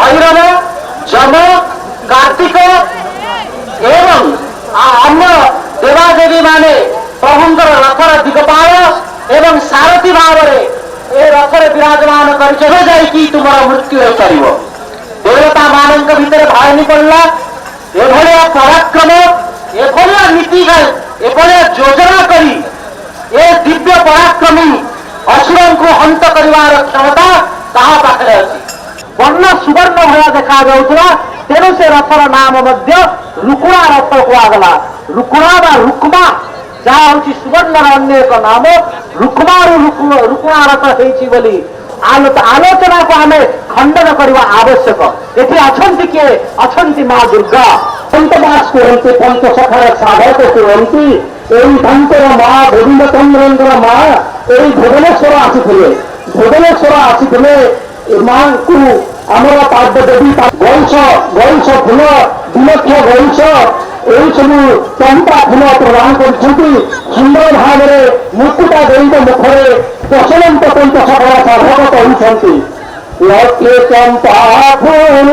भैरव जम कार्तिक एवं अन्य देवादेवी माने प्रभुंकर रथर दिगपाल एवं सारथी भाव में रथरे विराजमान कर तुम मृत्यु हो पार देवता मान भितर भय नहीं पड़ा एभलिया पराक्रम एभलिया नीति एभलिया योजना करी ए दिव्य पराक्रमी असुर को हंत कर क्षमता ताहा पाखरे अच्छी वर्ण सुवर्ण भाया देखा जाऊला तेणु से रथर नाम रुकुणा रथ कुआगला रुकुणा बा रुक्मा जहाँ हूँ सुवर्ण अन्य एक नाम रुक्मा रुकुणा रथ होली आलोचना को आम खंडन करने आवश्यक ये अच्छा किए अच्छा माँ दुर्गा पंचमास कहते पंचसखार साधक कहती यही भांतर माँ गोविंद चंद्र माँ यही भुवनेश्वर आसी भुवनेश्वर आसी माँ को आमर पाद देवी गैस गैस फूल विलक्ष गैस यही सब चंपा फूल प्रदान कर सुंदर भाव में मुकुटा देवी मुखरे प्रचलंत पंचसखार साधक कहते लक्ष्य चंपा फूल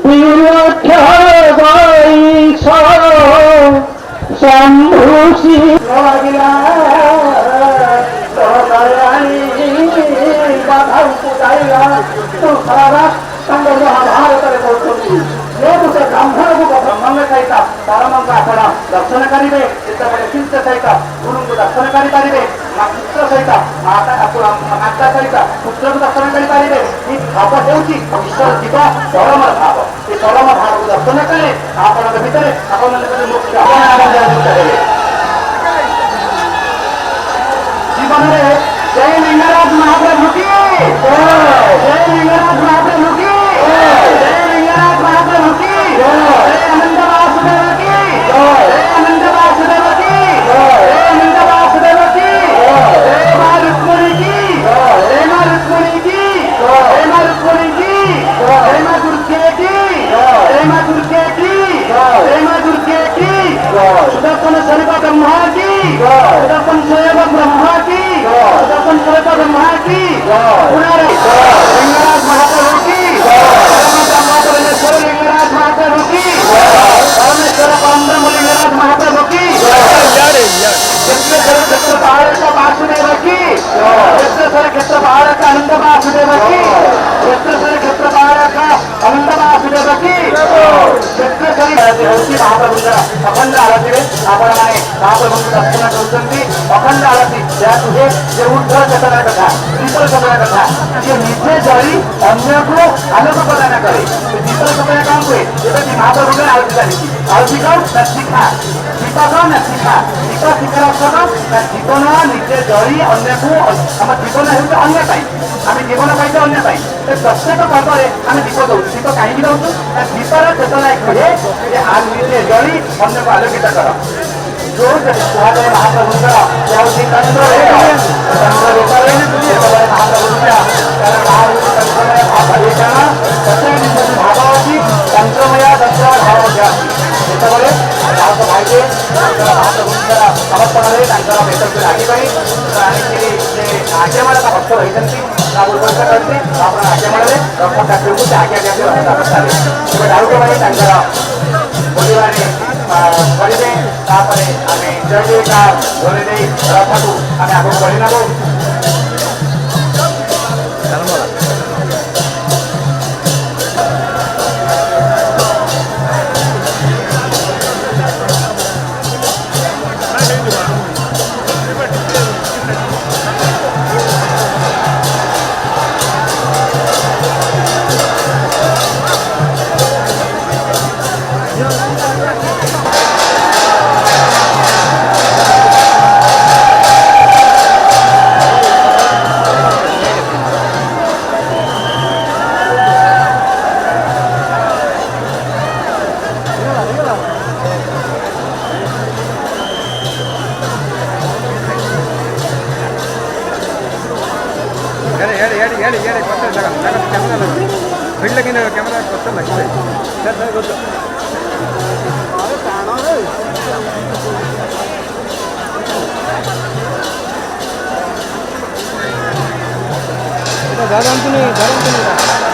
विलक्ष गैस शंभुषी ब्राह्मण को ब्रह्मांड सहित परम आपण दर्शन करेंगे जिते तीर्थ सहित गुरु को दर्शन करेंगे पुत्र सहित माता सहित पुत्र को दर्शन करेंगे भाव होती ईश्वर जीव परम भाव ये परम भाव को दर्शन कले आपण भितर जीवन में जय लिंगराज महाप्रभु की जय लिंगराज महाप्रभु की जय लिंगराज महाप्रभु की जय अनंत वासुदेव की जय अनंत वासुदेव की जय अनंत वासुदेव की जय मां रुक्मिणी की जय मां रुक्मिणी की जय मां रुक्मिणी की जय मां दुर्गे की जय मां दुर्गे की जय मां दुर्गे की सुदर्शन स्वरूप ब्रह्मा की सुदर्शन स्वरूप ब्रह्मा की सुदर्शन स्वरूप ब्रह्मा की लिंगराज महाप्रभु की परमेश्वर लिंगराज महाप्रभु की परमेश्वर परम लिंगराज महाप्रभु की क्षेत्र पहाड़ का वासुदेव की क्षेत्र पहाड़ का आनंद वासुदेव की क्षेत्र पहाड़ का आनंद वासुदेव की क्षेत्र महाप्रभु अखंड आरती आपण मैंने महाप्रभु दर्शन कर अखंड आरती जे ऊर्ध्व चेतना कथा शीतल चेतना कथा ये निजे जड़ी अन्य को आलोक प्रदान करे शीतल चेतना कौन हुए ये महाप्रभु आरती चली आरती कौन ना शिखा शिखा कौन ना शिखा शिखा शिखार अर्थ ना जीवन निजे जड़ी अन्य को आम जीवन हो अन्य आम जीवन पाई अन्य प्रत्येक पर्वे आम दीप दौ दीप कहीं दौर दीपर चेतना कहे निजे जड़ी अन्य को आलोकित कर जो महाप्रभु चंद्र भागवती चंद्रमया चंद्र भाव जिते भाई महाप्रभु समर्पण वेद आगे आज्ञामाला भक्त रही उर्वरता करते आज्ञामाल रथ ठाकुर को आज्ञा दिखाते डाउट भाई बोलवार करेंगे आम जय जयकार ध्वनि दे रथ को आम आगे बढ़ी नब कैमरा दादा